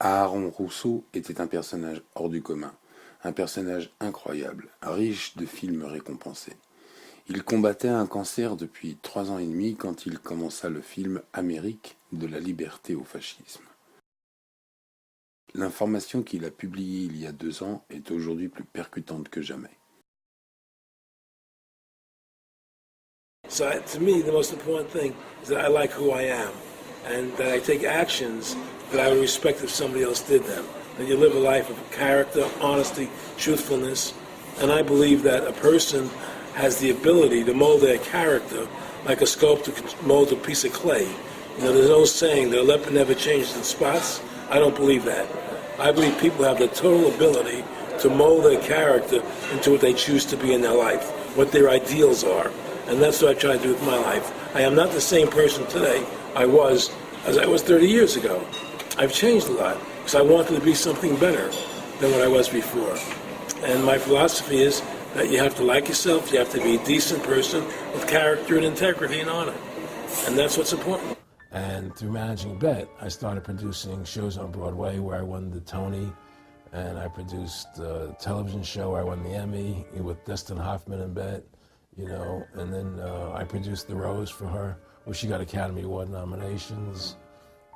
Aaron Rousseau était un personnage hors du commun, un personnage incroyable, riche de films récompensés. Il combattait un cancer depuis 3 ans et demi quand il commença le film Amérique de la liberté au fascisme. L'information qu'il a publiée il y a 2 ans est aujourd'hui plus percutante que jamais. So to me, the most important thing is that I like who I am and that I take actions that I would respect if somebody else did them. That you live a life of character, honesty, truthfulness, and I believe that a person has the ability to mold their character like a sculptor can mold a piece of clay. You know, there's no saying the leopard never changes in spots. I don't believe that. I believe people have the total ability to mold their character into what they choose to be in their life, what their ideals are. And that's what I try to do with my life. I am not the same person today as I was 30 years ago. I've changed a lot because I wanted to be something better than what I was before. And my philosophy is that you have to like yourself, you have to be a decent person with character and integrity and honor. And that's what's important. And through managing Bet, I started producing shows on Broadway where I won the Tony, and I produced a television show where I won the Emmy with Dustin Hoffman and Bet, you know, and then I produced The Rose for her, where she got Academy Award nominations.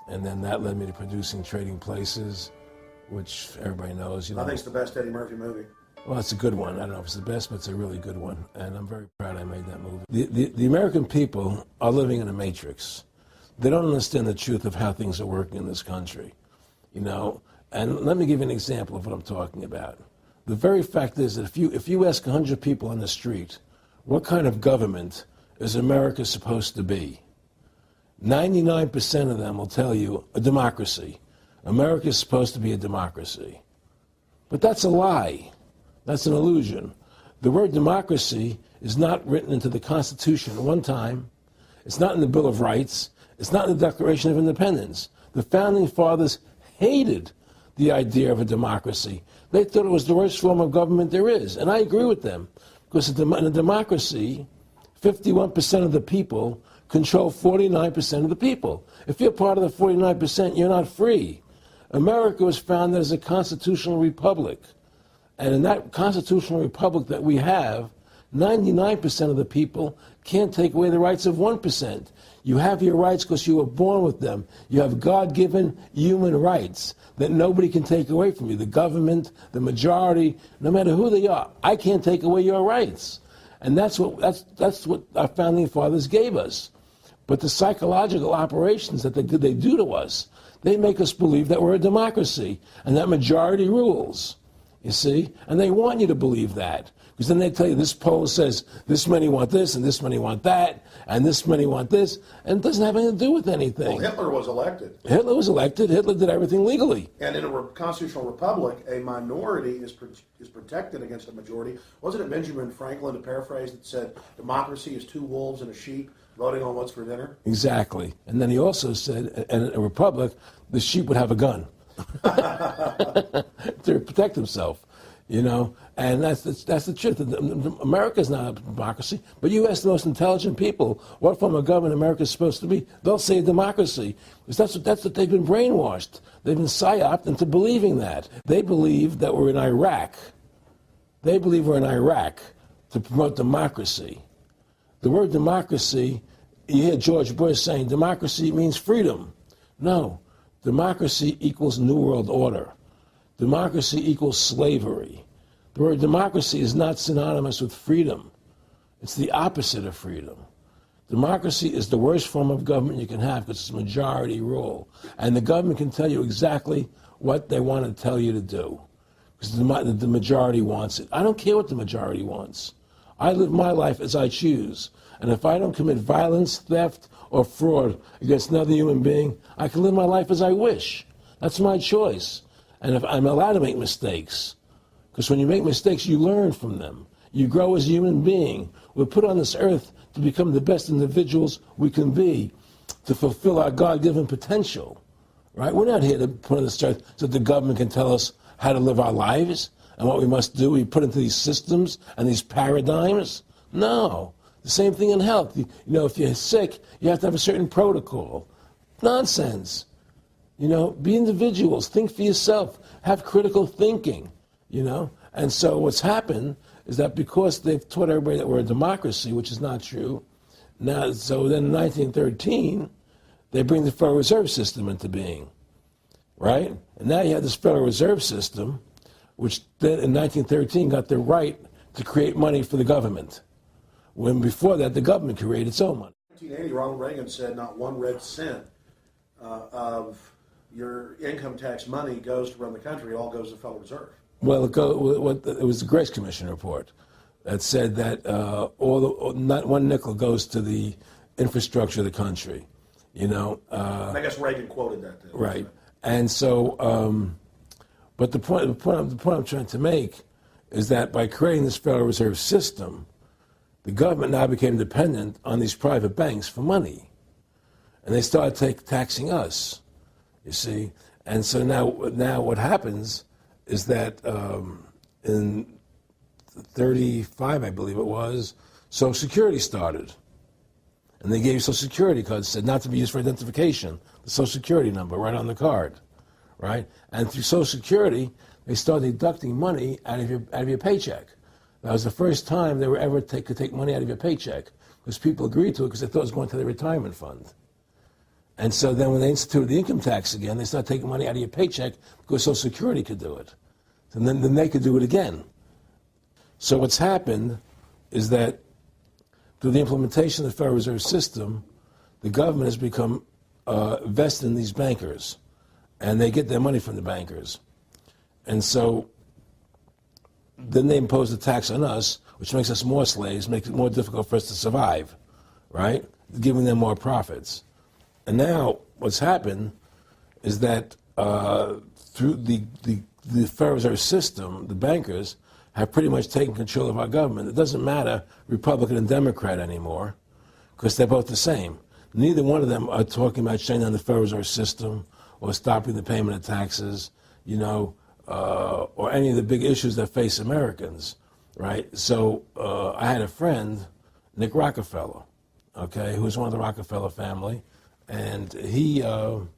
And then that led me to producing Trading Places, which everybody knows. You know, I think it's the best Eddie Murphy movie. Well, it's a good one. I don't know if it's the best, but it's a really good one. And I'm very proud I made that movie. The American people are living in a matrix. They don't understand the truth of how things are working in this country, you know. And let me give you an example of what I'm talking about. The very fact is that if you ask 100 people on the street, what kind of government is America supposed to be? 99% of them will tell you a democracy. America is supposed to be a democracy. But that's a lie. That's an illusion. The word democracy is not written into the Constitution at one time. It's not in the Bill of Rights. It's not in the Declaration of Independence. The Founding Fathers hated the idea of a democracy. They thought it was the worst form of government there is. And I agree with them. Because in a democracy, 51% of the people control 49% of the people. If you're part of the 49%, you're not free. America was founded as a constitutional republic. And in that constitutional republic that we have, 99% of the people can't take away the rights of 1%. You have your rights because you were born with them. You have God-given human rights that nobody can take away from you. The government, the majority, no matter who they are, I can't take away your rights. And that's what our founding fathers gave us. But the psychological operations that they do to us, they make us believe that we're a democracy and that majority rules, you see? And they want you to believe that. Because then they tell you this poll says this many want this and this many want that and this many want this, and it doesn't have anything to do with anything. Well, Hitler was elected. Hitler was elected. Hitler did everything legally. And in a constitutional republic, a minority is protected against a majority. Wasn't it Benjamin Franklin, to paraphrase, that said democracy is 2 wolves and a sheep voting on what's for dinner? Exactly. And then he also said in a republic, the sheep would have a gun to protect himself. You know, and that's the truth. America's not a democracy, but you ask the most intelligent people what form of government America is supposed to be, they'll say democracy, because that's what they've been brainwashed. They've been psyoped into believing that. They believe that we're in Iraq. They believe we're in Iraq to promote democracy. The word democracy, you hear George Bush saying democracy means freedom. No, democracy equals New World Order. Democracy equals slavery. The word democracy is not synonymous with freedom. It's the opposite of freedom. Democracy is the worst form of government you can have because it's majority rule. And the government can tell you exactly what they want to tell you to do because the majority wants it. I don't care what the majority wants. I live my life as I choose. And if I don't commit violence, theft, or fraud against another human being, I can live my life as I wish. That's my choice. And if I'm allowed to make mistakes, because when you make mistakes, you learn from them. You grow as a human being. We're put on this earth to become the best individuals we can be, to fulfill our God-given potential, right? We're not here to put on this earth so the government can tell us how to live our lives and what we must do. We put into these systems and these paradigms. No. The same thing in health. You know, if you're sick, you have to have a certain protocol. Nonsense. Be individuals, think for yourself, have critical thinking, And so what's happened is that because they've taught everybody that we're a democracy, which is not true, so then in 1913, they bring the Federal Reserve System into being, right? And now you have this Federal Reserve System, which then in 1913 got the right to create money for the government, when before that the government created its own money. In 1980, Ronald Reagan said not one red cent of your income tax money goes to run the country, it all goes to the Federal Reserve. Well, it was the Grace Commission report that said that not one nickel goes to the infrastructure of the country, I guess Reagan quoted that. Too, right. So. And so, but the point I'm trying to make is that by creating this Federal Reserve System, the government now became dependent on these private banks for money, and they started taxing us. You see, and so now what happens is that in 1935, I believe it was, Social Security started. And they gave you Social Security cards, said not to be used for identification, the Social Security number right on the card, right? And through Social Security, they started deducting money out of your paycheck. That was the first time they were ever could take money out of your paycheck, because people agreed to it because they thought it was going to their retirement fund. And so then when they instituted the income tax again, they started taking money out of your paycheck because Social Security could do it. And then they could do it again. So what's happened is that through the implementation of the Federal Reserve System, the government has become vested in these bankers, and they get their money from the bankers. And so then they impose a tax on us, which makes us more slaves, makes it more difficult for us to survive, right? Giving them more profits. And now what's happened is that through the Federal Reserve System, the bankers have pretty much taken control of our government. It doesn't matter Republican and Democrat anymore, because they're both the same. Neither one of them are talking about shutting down the Federal Reserve System or stopping the payment of taxes, or any of the big issues that face Americans, right? So I had a friend, Nick Rockefeller, who was one of the Rockefeller family, and he, when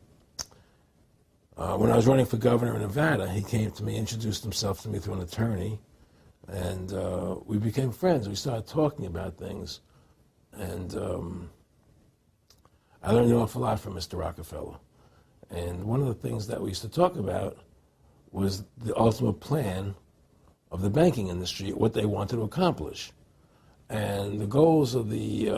I was running for governor in Nevada, he came to me, introduced himself to me through an attorney, and we became friends. We started talking about things, and I learned an awful lot from Mr. Rockefeller. And one of the things that we used to talk about was the ultimate plan of the banking industry, what they wanted to accomplish. And the goals of the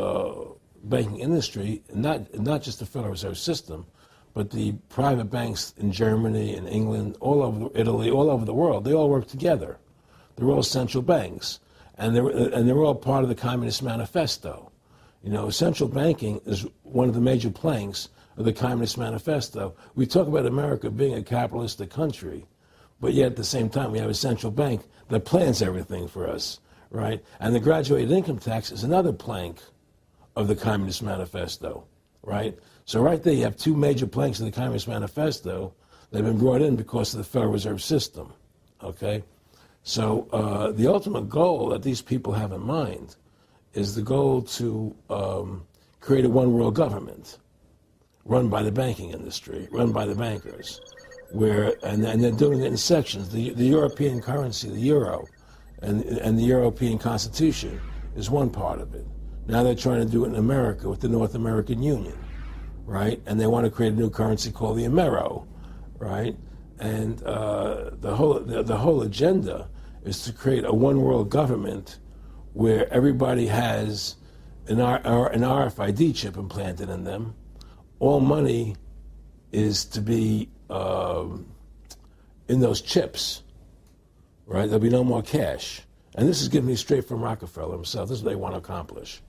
banking industry, not just the Federal Reserve System, but the private banks in Germany and England, all over Italy, all over the world, they all work together. They're all central banks, and they're all part of the Communist Manifesto. Central banking is one of the major planks of the Communist Manifesto. We talk about America being a capitalistic country, but yet at the same time we have a central bank that plans everything for us, right? And the graduated income tax is another plank of the Communist Manifesto, right? So right there you have two major planks of the Communist Manifesto that have been brought in because of the Federal Reserve System, okay? So the ultimate goal that these people have in mind is the goal to create a one-world government run by the banking industry, run by the bankers, and they're doing it in sections. The European currency, the euro, and the European Constitution is one part of it. Now they're trying to do it in America with the North American Union, right? And they want to create a new currency called the Amero, right? And the whole agenda is to create a one-world government where everybody has an RFID chip implanted in them. All money is to be in those chips, right? There'll be no more cash. And this is given me straight from Rockefeller himself. This is what they want to accomplish.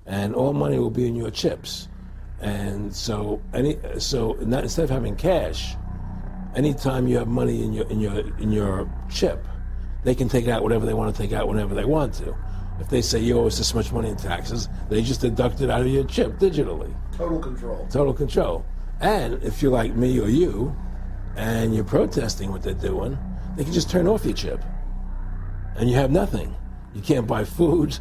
And all money will be in your chips. And so instead of having cash, anytime you have money in your chip, they can take out whatever they want to take out whenever they want to. If they say you owe us this much money in taxes, they just deduct it out of your chip digitally. Total control. Total control. And if you're like me or you, and you're protesting what they're doing, they can just turn off your chip. And you have nothing. You can't buy food.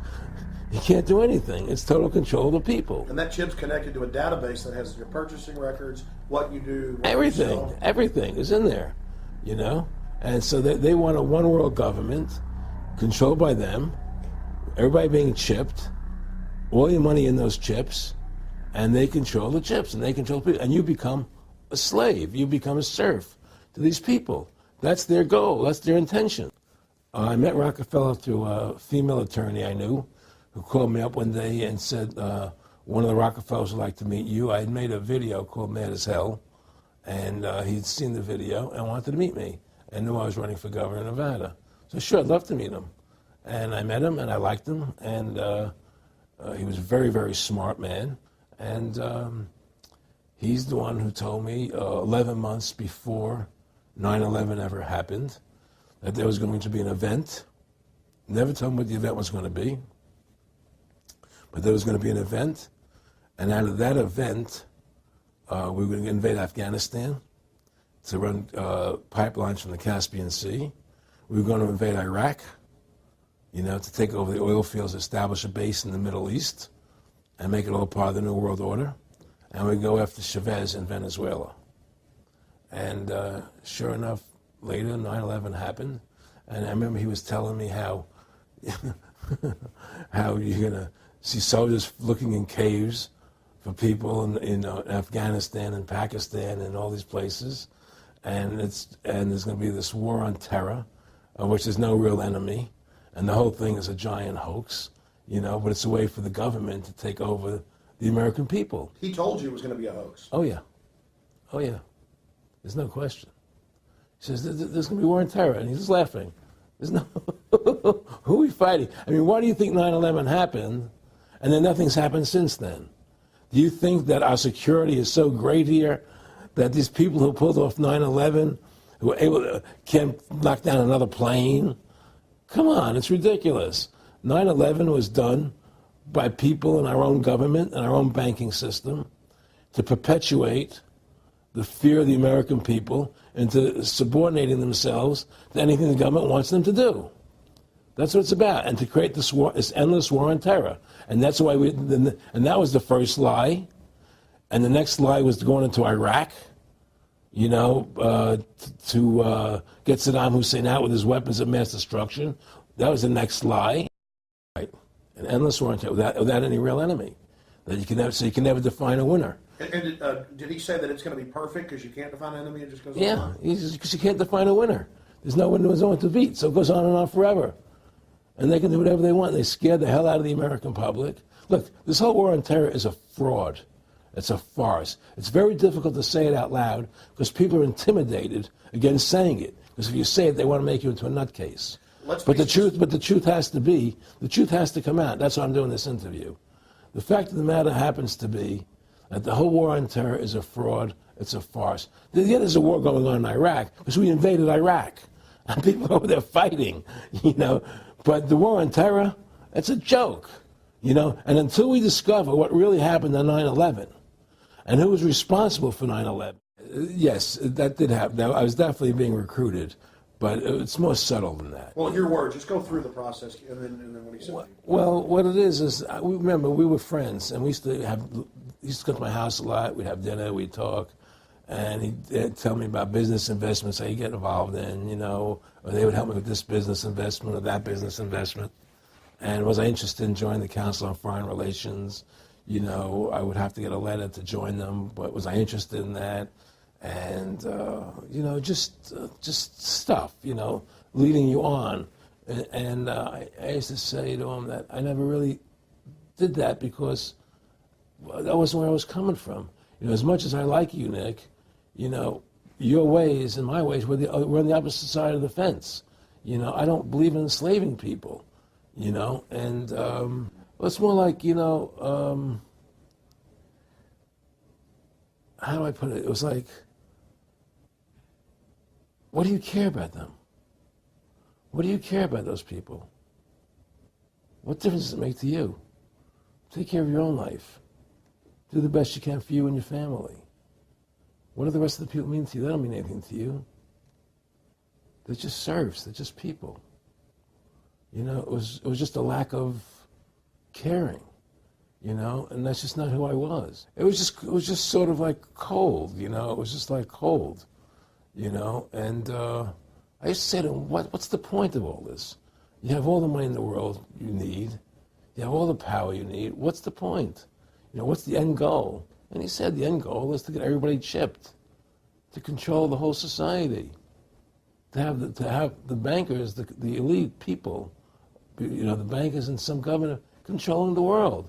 You can't do anything. It's total control of the people. And that chip's connected to a database that has your purchasing records, what you do, what Everything, you sell. everything is in there, you know? And so they want a one world government controlled by them, everybody being chipped, all your money in those chips, and they control the chips, and they control people. And you become a slave. You become a serf to these people. That's their goal. That's their intention. I met Rockefeller through a female attorney I knew who called me up one day and said, one of the Rockefellers would like to meet you. I had made a video called Mad as Hell, and he'd seen the video and wanted to meet me and knew I was running for governor of Nevada. So sure, I'd love to meet him. And I met him, and I liked him, and he was a very, very smart man. And he's the one who told me 11 months before 9/11 ever happened that there was going to be an event. Never told me what the event was going to be, but there was going to be an event. And out of that event, we were going to invade Afghanistan to run pipelines from the Caspian Sea. We were going to invade Iraq, you know, to take over the oil fields, establish a base in the Middle East, and make it all part of the New World Order. And we'd go after Chavez in Venezuela. And sure enough, later 9/11 happened. And I remember he was telling me how how you're going to see soldiers looking in caves for people in Afghanistan and Pakistan and all these places. And there's going to be this war on terror, of which there's no real enemy. And the whole thing is a giant hoax, you know, but it's a way for the government to take over the American people. He told you it was going to be a hoax. Oh, yeah. Oh, yeah. There's no question. He says, there's going to be war on terror. And he's just laughing. There's no... Who are we fighting? I mean, why do you think 9/11 happened and then nothing's happened since then? Do you think that our security is so great here that these people who pulled off 9/11, who were able to, can't knock down another plane? Come on, it's ridiculous. 9/11 was done by people in our own government and our own banking system to perpetuate the fear of the American people into subordinating themselves to anything the government wants them to do. That's what it's about, and to create this war, this endless war on terror. And that's why and that was the first lie. And the next lie was going into Iraq, you know, to get Saddam Hussein out with his weapons of mass destruction. That was the next lie. Right. An endless war on terror without any real enemy. That you can never, so you can never define a winner. And did he say that it's going to be perfect because you can't define an enemy? It just goes on? Yeah, because you can't define a winner. There's no one to beat, so it goes on and on forever. And they can do whatever they want. They scare the hell out of the American public. Look, this whole war on terror is a fraud. It's a farce. It's very difficult to say it out loud because people are intimidated against saying it. Because if you say it, they want to make you into a nutcase. But the truth has to come out. That's why I'm doing this interview. The fact of the matter happens to be that the whole war on terror is a fraud. It's a farce. Yeah, there's a war going on in Iraq because we invaded Iraq. And people over there fighting, you know. But the war on terror, it's a joke, you know. And until we discover what really happened on 9/11 and who was responsible for 9/11, yes, that did happen. Now, I was definitely being recruited, but it's more subtle than that. Well, in your words, just go through the process and then what he said. Well, what it is remember, we were friends, and he used to come to my house a lot. We'd have dinner, we'd talk. And he'd tell me about business investments that he'd get involved in, you know, or they would help me with this business investment or that business investment. And was I interested in joining the Council on Foreign Relations? You know, I would have to get a letter to join them, but was I interested in that? And, you know, just stuff, you know, leading you on. And I used to say to him that I never really did that because that wasn't where I was coming from. You know, as much as I like you, Nick, you know, your ways and my ways, we're on the opposite side of the fence. You know, I don't believe in enslaving people, you know, and it's more like, you know, how do I put it? It was like, what do you care about them? What do you care about those people? What difference does it make to you? Take care of your own life. Do the best you can for you and your family. What do the rest of the people mean to you? They don't mean anything to you. They're just serfs. They're just people. You know, it was just a lack of caring, and that's just not who I was. It was just sort of like cold, it was just like cold, and I used to say to him, what's the point of all this? You have all the money in the world you need, you have all the power you need, what's the point? What's the end goal? And he said the end goal is to get everybody chipped, to control the whole society, to have the bankers, the elite people, the bankers and some governor controlling the world.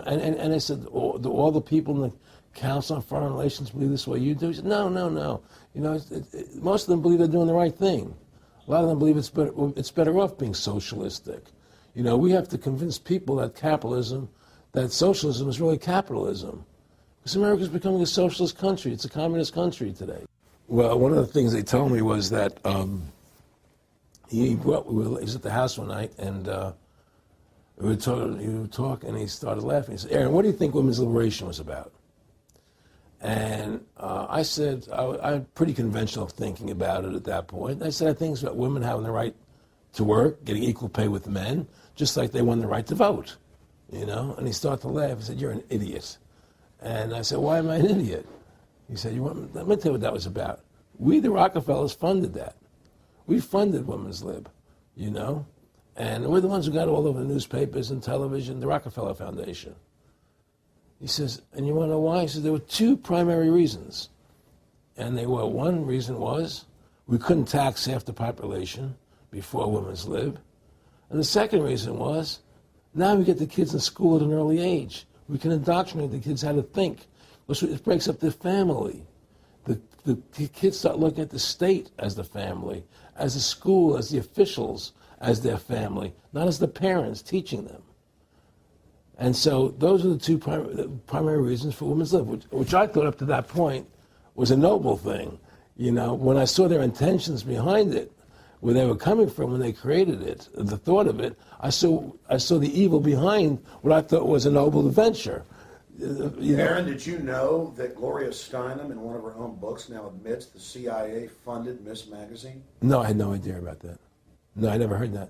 And I said, all the people in the Council on Foreign Relations believe this way you do? He said, no. Most of them believe they're doing the right thing. A lot of them believe it's better off being socialistic. We have to convince people that socialism is really capitalism. Because America's becoming a socialist country. It's a communist country today. Well, one of the things they told me was that he was at the house one night, and we were talking, and he started laughing. He said, Aaron, what do you think women's liberation was about? And I said, I had pretty conventional thinking about it at that point. I said, I think it's about women having the right to work, getting equal pay with men, just like they won the right to vote, And he started to laugh. He said, you're an idiot. And I said, why am I an idiot? He said, let me tell you what that was about. We, the Rockefellers, funded that. We funded women's lib, And we're the ones who got all over the newspapers and television, the Rockefeller Foundation. He says, and you want to know why? He said, there were two primary reasons. And one reason was we couldn't tax half the population before women's lib. And the second reason was, now we get the kids in school at an early age. We can indoctrinate the kids how to think. It breaks up the family. The kids start looking at the state as the family, as the school, as the officials, as their family, not as the parents teaching them. And so those are the two primary reasons for women's lib, which I thought up to that point was a noble thing. When I saw their intentions behind it, where they were coming from when they created it, the thought of it, I saw the evil behind what I thought was a noble venture. Aaron, did you know that Gloria Steinem, in one of her own books, now admits the CIA funded Miss Magazine? No, I had no idea about that. No, I never heard that.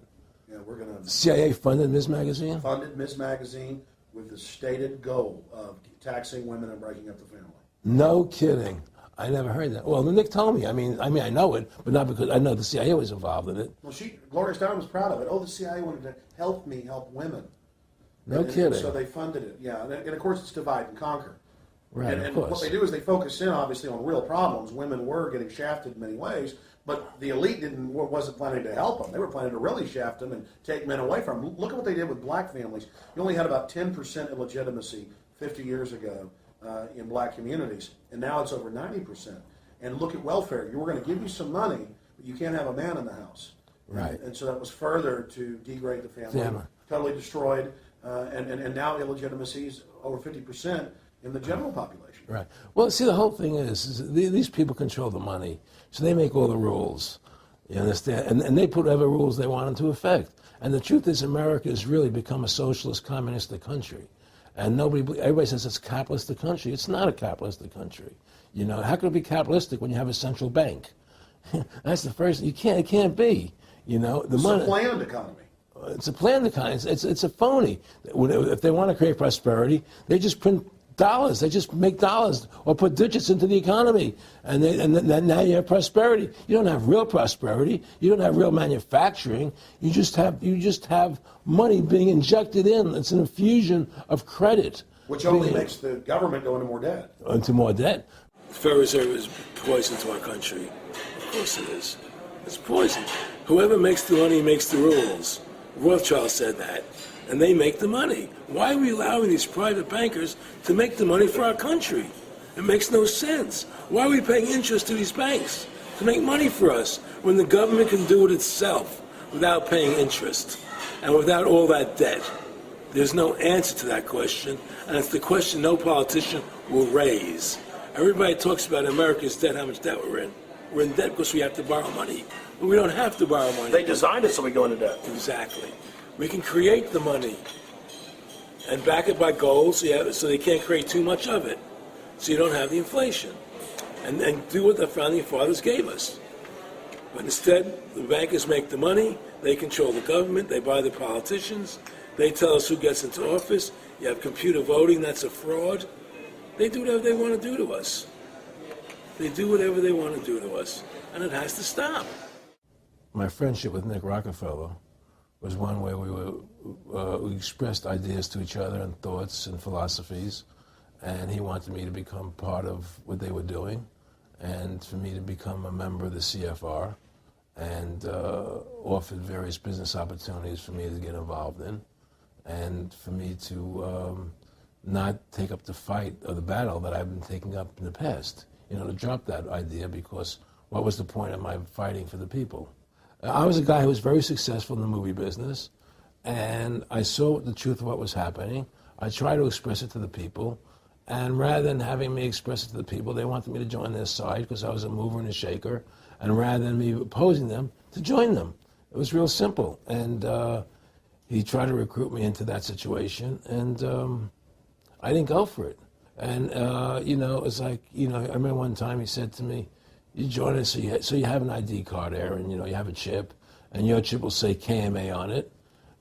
Yeah, we're going to... CIA funded Miss Magazine? Funded Miss Magazine with the stated goal of taxing women and breaking up the family. No kidding. I never heard that. Well, Nick told me. I mean, I know it, but not because I know the CIA was involved in it. Well, Gloria Steinem was proud of it. Oh, the CIA wanted to help women. No kidding. So they funded it, yeah. And of course, it's divide and conquer. Right, and what they do is they focus in, obviously, on real problems. Women were getting shafted in many ways, but the elite wasn't planning to help them. They were planning to really shaft them and take men away from them. Look at what they did with black families. You only had about 10% illegitimacy 50 years ago in black communities, and now it's over 90%. And look at welfare. We're going to give you some money, but you can't have a man in the house. Right. And so that was further to degrade the family. Totally destroyed. And now illegitimacy is over 50% in the general population. Right. Well, see, the whole thing is these people control the money, so they make all the rules. You understand? And they put whatever rules they want into effect. And the truth is, America has really become a socialist, communistic country. And everybody says it's a capitalistic country. It's not a capitalistic country. How can it be capitalistic when you have a central bank? That's the first. It can't be. It's a planned economy. It's a planned economy. It's a phony. If they want to create prosperity, they just print dollars. They just make dollars or put digits into the economy, and now you have prosperity. You don't have real prosperity. You don't have real manufacturing. You just have money being injected in. It's an infusion of credit, which only makes the government go into more debt. Into more debt. The Federal Reserve is poison to our country. Of course it is. It's poison. Whoever makes the money makes the rules. Rothschild said that, and they make the money. Why are we allowing these private bankers to make the money for our country? It makes no sense. Why are we paying interest to these banks to make money for us when the government can do it itself without paying interest and without all that debt? There's no answer to that question, and it's the question no politician will raise. Everybody talks about America's debt, how much debt we're in. We're in debt because we have to borrow money. But we don't have to borrow money. They designed it so we go into debt. Exactly. We can create the money and back it by gold so they can't create too much of it. So you don't have the inflation. And do what the founding fathers gave us. But instead, the bankers make the money, they control the government, they buy the politicians, They tell us who gets into office. You have computer voting, that's a fraud. They do whatever they want to do to us. They do whatever they want to do to us, and it has to stop. My friendship with Nick Rockefeller was one where we expressed ideas to each other and thoughts and philosophies, and he wanted me to become part of what they were doing, and for me to become a member of the CFR, and offered various business opportunities for me to get involved in, and for me to not take up the fight or the battle that I've been taking up in the past, to drop that idea, because what was the point of my fighting for the people? I was a guy who was very successful in the movie business, and I saw the truth of what was happening. I tried to express it to the people, and rather than having me express it to the people, they wanted me to join their side because I was a mover and a shaker, and rather than me opposing them, to join them. It was real simple, and he tried to recruit me into that situation, and I didn't go for it. And, it's like, I remember one time he said to me, you join us, so you have an ID card there, and, you have a chip, and your chip will say KMA on it.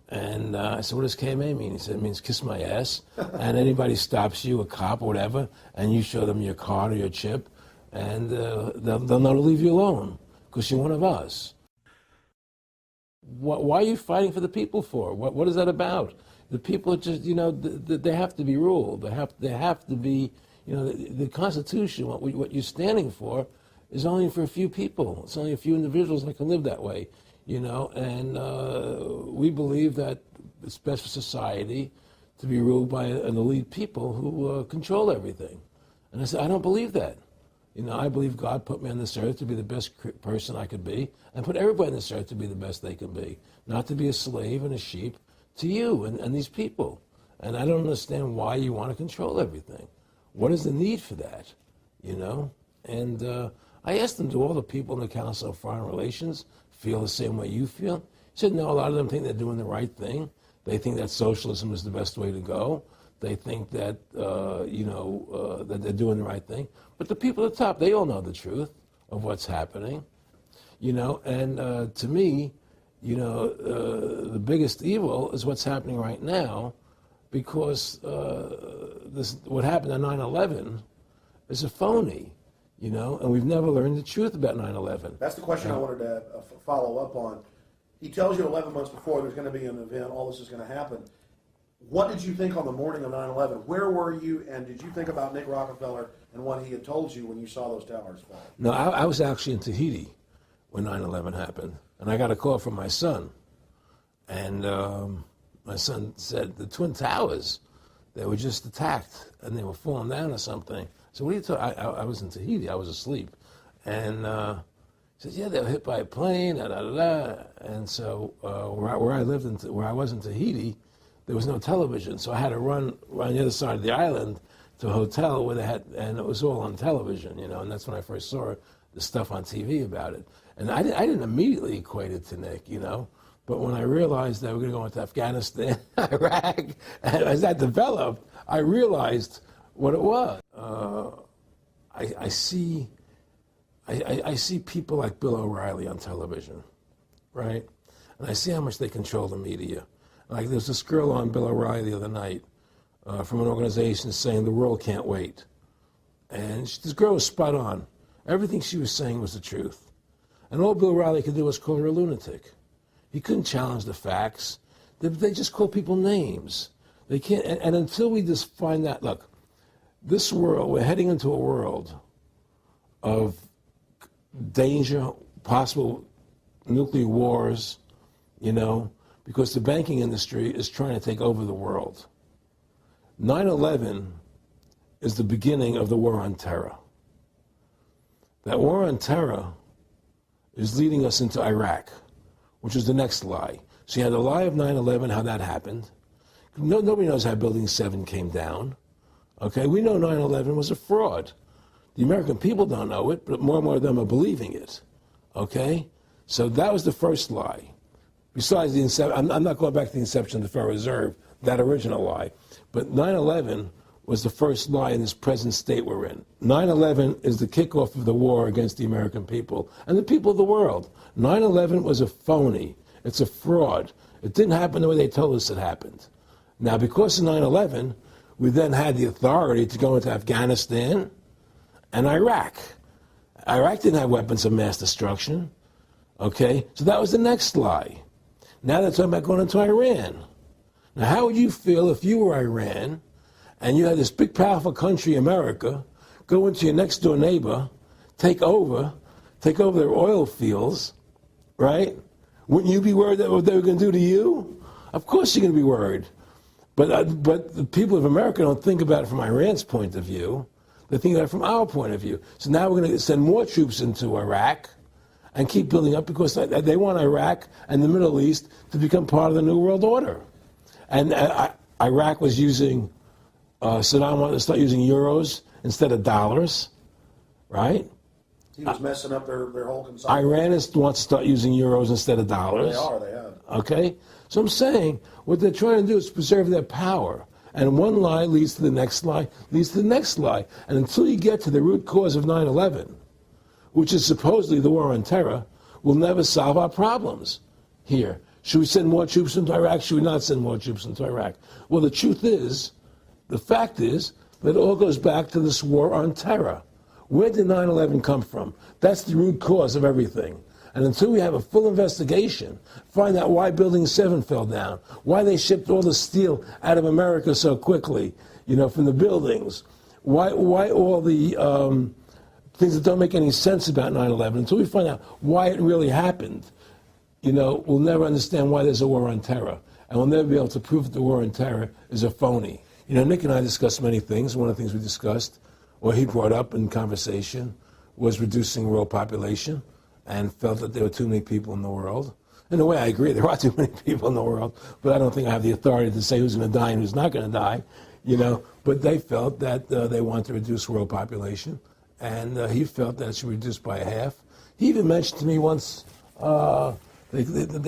And I said, what does KMA mean? He said, it means kiss my ass. And anybody stops you, a cop or whatever, and you show them your card or your chip, and they'll know to leave you alone, because you're one of us. Why are you fighting for the people for? What is that about? The people are just, they have to be ruled. They have to be, the Constitution, what you're standing for, is only for a few people. It's only a few individuals that can live that way, and we believe that it's best for society to be ruled by an elite people who control everything. And I said, I don't believe that. I believe God put me on this earth to be the best person I could be, and put everybody on this earth to be the best they can be, not to be a slave and a sheep to you and these people. And I don't understand why you want to control everything. What is the need for that, And I asked him, do all the people in the Council of Foreign Relations feel the same way you feel? He said, no, a lot of them think they're doing the right thing. They think that socialism is the best way to go. They think that, that they're doing the right thing. But the people at the top, they all know the truth of what's happening, and to me, the biggest evil is what's happening right now, because what happened on 9/11 is a phony, and we've never learned the truth about 9/11. That's the question I wanted to follow up on. He tells you 11 months before there's going to be an event, all this is going to happen. What did you think on the morning of 9/11? Where were you, and did you think about Nick Rockefeller and what he had told you when you saw those towers fall? No, I was actually in Tahiti when 9/11 happened, and I got a call from my son, and my son said the Twin Towers, they were just attacked, and they were falling down or something. So what are you talking? I was in Tahiti, I was asleep, and he said, yeah, they were hit by a plane, and so where I lived, where I was in Tahiti, there was no television, so I had to run around the other side of the island to a hotel where they had, and it was all on television, and that's when I first saw the stuff on TV about it. And I didn't immediately equate it to Nick, but when I realized that we were going to go into Afghanistan, Iraq, and as that developed, I realized what it was. I see people like Bill O'Reilly on television, right? And I see how much they control the media. Like there was this girl on Bill O'Reilly the other night from an organization saying the world can't wait. And this girl was spot on. Everything she was saying was the truth. And all Bill O'Reilly could do was call her a lunatic. He couldn't challenge the facts. They just call people names. They can't, and until we just find that, look, this world, we're heading into a world of danger, possible nuclear wars, because the banking industry is trying to take over the world. 9/11 is the beginning of the war on terror. That war on terror is leading us into Iraq, which is the next lie. So you had the lie of 9/11, how that happened. Nobody knows how Building 7 came down. Okay, we know 9/11 was a fraud. The American people don't know it, but more and more of them are believing it. Okay? So that was the first lie. Besides the inception, I'm not going back to the inception of the Federal Reserve, that original lie. But 9/11 was the first lie in this present state we're in. 9/11 is the kickoff of the war against the American people and the people of the world. 9/11 was a phony. It's a fraud. It didn't happen the way they told us it happened. Now, because of 9/11, we then had the authority to go into Afghanistan and Iraq. Iraq didn't have weapons of mass destruction. Okay? So that was the next lie. Now they're talking about going into Iran. Now, how would you feel if you were Iran and you had this big, powerful country, America, go into your next-door neighbor, take over their oil fields, right? Wouldn't you be worried that what they were going to do to you? Of course you're going to be worried. But the people of America don't think about it from Iran's point of view. They think about it from our point of view. So now we're going to send more troops into Iraq and keep building up because they want Iraq and the Middle East to become part of the New World Order. And Iraq was using, Saddam wanted to start using euros instead of dollars, right? He was messing up their whole consumption. Iran wants to start using euros instead of dollars. They have. Okay? So I'm saying what they're trying to do is preserve their power. And one lie leads to the next lie, leads to the next lie. And until you get to the root cause of 9/11, which is supposedly the war on terror, we'll never solve our problems here. Should we send more troops into Iraq? Should we not send more troops into Iraq? Well, the truth is, the fact is, that it all goes back to this war on terror. Where did 9/11 come from? That's the root cause of everything. And until we have a full investigation, find out why Building 7 fell down, why they shipped all the steel out of America so quickly, from the buildings, why all the things that don't make any sense about 9/11, until we find out why it really happened, we'll never understand why there's a war on terror. And we'll never be able to prove that the war on terror is a phony. Nick and I discussed many things. One of the things we discussed, or he brought up in conversation, was reducing world population, and felt that there were too many people in the world. In a way, I agree, there are too many people in the world, but I don't think I have the authority to say who's going to die and who's not going to die, But they felt that they wanted to reduce world population, and he felt that it should be reduced by half. He even mentioned to me once they were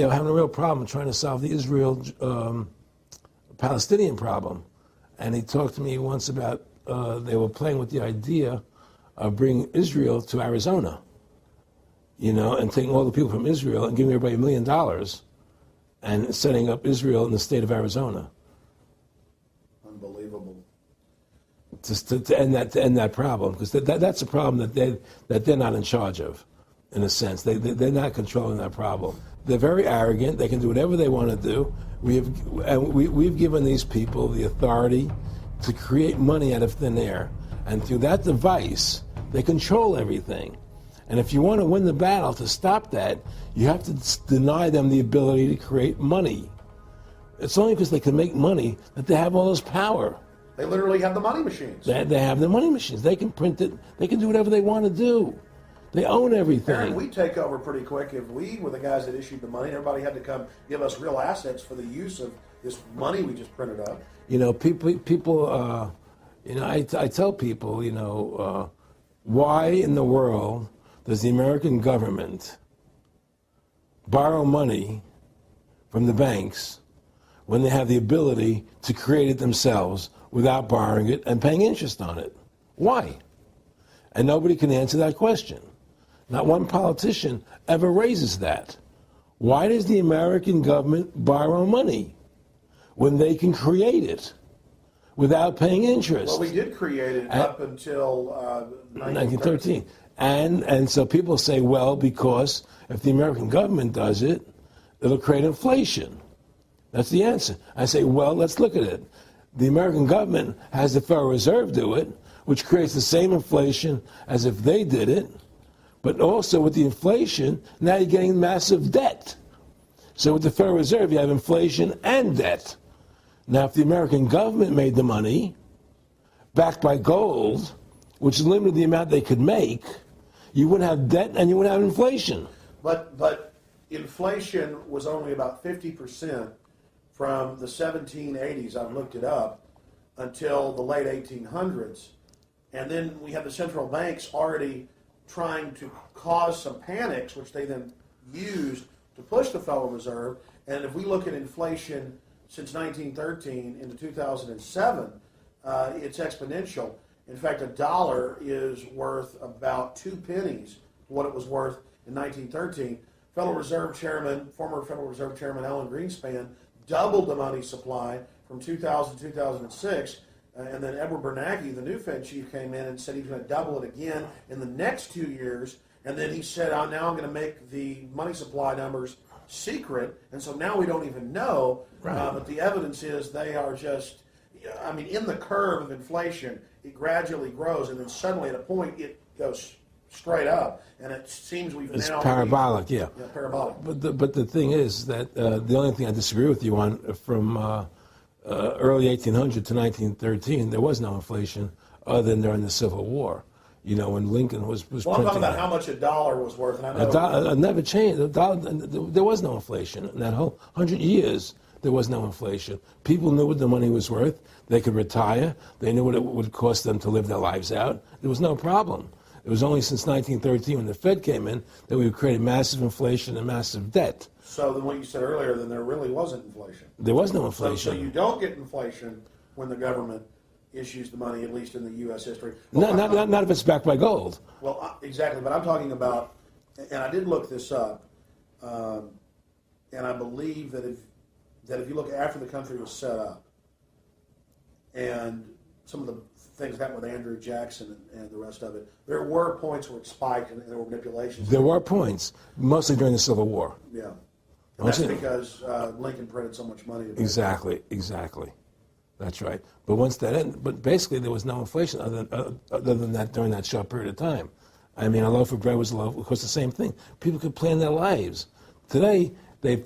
having a real problem trying to solve the Israel-Palestinian problem. And he talked to me once about they were playing with the idea of bringing Israel to Arizona, and taking all the people from Israel and giving everybody $1 million and setting up Israel in the state of Arizona. Unbelievable. To end that problem, because that's a problem that they're not in charge of, in a sense. They're not controlling that problem. They're very arrogant. They can do whatever they want to do. We've given these people the authority to create money out of thin air, and through that device, they control everything. And if you want to win the battle to stop that, you have to deny them the ability to create money. It's only because they can make money that they have all this power. They literally have the money machines. They have the money machines. They can print it. They can do whatever they want to do. They own everything. Aaron, we take over pretty quick. If we were the guys that issued the money, everybody had to come give us real assets for the use of this money we just printed up. People. I tell people, why in the world does the American government borrow money from the banks when they have the ability to create it themselves without borrowing it and paying interest on it? Why? And nobody can answer that question. Not one politician ever raises that. Why does the American government borrow money when they can create it without paying interest? Well, we did create it up until 1913. And so people say, well, because if the American government does it, it'll create inflation. That's the answer. I say, well, let's look at it. The American government has the Federal Reserve do it, which creates the same inflation as if they did it. But also with the inflation, now you're getting massive debt. So with the Federal Reserve, you have inflation and debt. Now, if the American government made the money, backed by gold, which limited the amount they could make, you wouldn't have debt and you wouldn't have inflation. But inflation was only about 50% from the 1780s, I've looked it up, until the late 1800s. And then we have the central banks already trying to cause some panics, which they then used to push the Federal Reserve. And if we look at inflation since 1913 into 2007, it's exponential. In fact, $1 is worth about 2 pennies what it was worth in 1913. Federal Reserve Chairman, former Federal Reserve Chairman Alan Greenspan doubled the money supply from 2000 to 2006. And then Edward Bernanke, the new Fed chief, came in and said he's going to double it again in the next 2 years. And then he said, now I'm going to make the money supply numbers secret. And so now we don't even know. Right. But the evidence is they are just, I mean, in the curve of inflation, it gradually grows. And then suddenly at a point, it goes straight up. And it seems we've It's now... parabolic, yeah. Yeah, parabolic. But the thing is that the only thing I disagree with you on from early 1800 to 1913, there was no inflation other than during the Civil War. You know, when Lincoln was Well, I'm printing talking about how much a dollar was worth. And I know never changed. There was no inflation. In that whole 100 years, there was no inflation. People knew what the money was worth. They could retire. They knew what it would cost them to live their lives out. There was no problem. It was only since 1913, when the Fed came in, that we created massive inflation and massive debt. So then what you said earlier, then there really wasn't inflation. There was no inflation. So you don't get inflation when the government issues the money, at least in the U.S. history. Not if it's backed by gold. Well, exactly. But I'm talking about, and I did look this up, and I believe that if you look after the country was set up, and some of the things that happened with Andrew Jackson and the rest of it, there were points where it spiked and there were manipulations. There were points, mostly during the Civil War. Yeah. And that's because Lincoln printed so much money. Exactly. That's right. But once that ended, but basically there was no inflation other than that during that short period of time. I mean, a loaf of bread was a loaf. Of course, the same thing. People could plan their lives. Today, they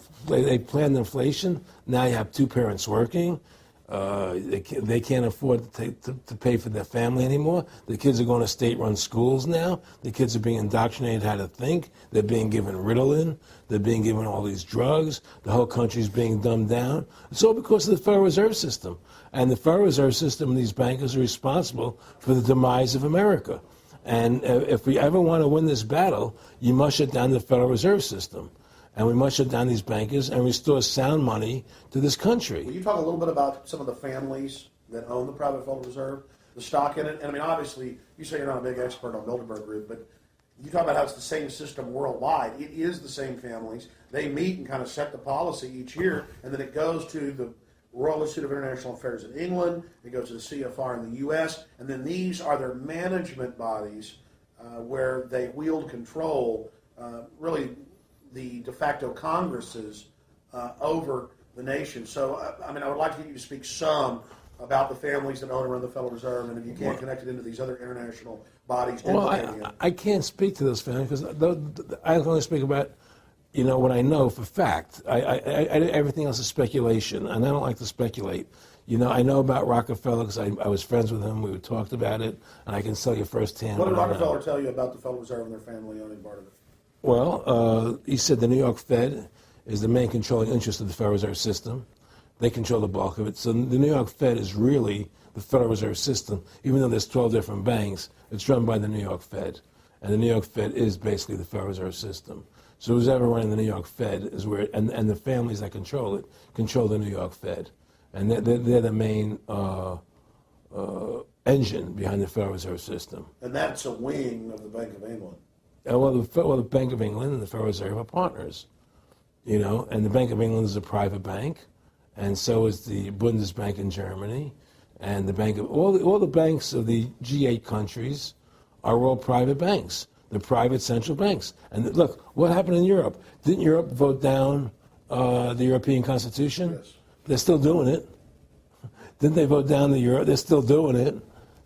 planned inflation. Now you have two parents working. They can't afford to pay for their family anymore. The kids are going to state-run schools now. The kids are being indoctrinated how to think. They're being given Ritalin. They're being given all these drugs. The whole country's being dumbed down. It's all because of the Federal Reserve System. And the Federal Reserve System and these bankers are responsible for the demise of America. And if we ever want to win this battle, you must shut down the Federal Reserve System. And we must shut down these bankers and restore sound money to this country. Will you talk a little bit about some of the families that own the private Federal Reserve, the stock in it? And I mean, obviously, you say you're not a big expert on Bilderberg Group, but you talk about how it's the same system worldwide. It is the same families. They meet and kind of set the policy each year, and then it goes to the Royal Institute of International Affairs in England, it goes to the CFR in the U.S., and then these are their management bodies where they wield control, really the de facto Congresses over the nation. So, I mean, I would like to get you to speak some about the families that own and run the Federal Reserve, and if you can't connect it into these other international bodies. Well, I can't speak to those families because I only speak about, what I know for fact. Everything else is speculation, and I don't like to speculate. I know about Rockefeller because I was friends with him. We talked about it, and I can tell you firsthand. What did Rockefeller tell you about the Federal Reserve and their family owning part of it? Well, he said the New York Fed is the main controlling interest of the Federal Reserve System. They control the bulk of it. So the New York Fed is really the Federal Reserve System. Even though there's 12 different banks, it's run by the New York Fed. And the New York Fed is basically the Federal Reserve System. So who's ever running the New York Fed is where, and the families that control it, control the New York Fed. And they're the main engine behind the Federal Reserve System. And that's a wing of the Bank of England. Well, the Bank of England and the Federal Reserve are partners, and the Bank of England is a private bank, and so is the Bundesbank in Germany, and the bank of all the banks of the G8 countries are all private banks. They're private central banks. And look, what happened in Europe? Didn't Europe vote down the European Constitution? Yes. They're still doing it. Didn't they vote down the euro? They're still doing it.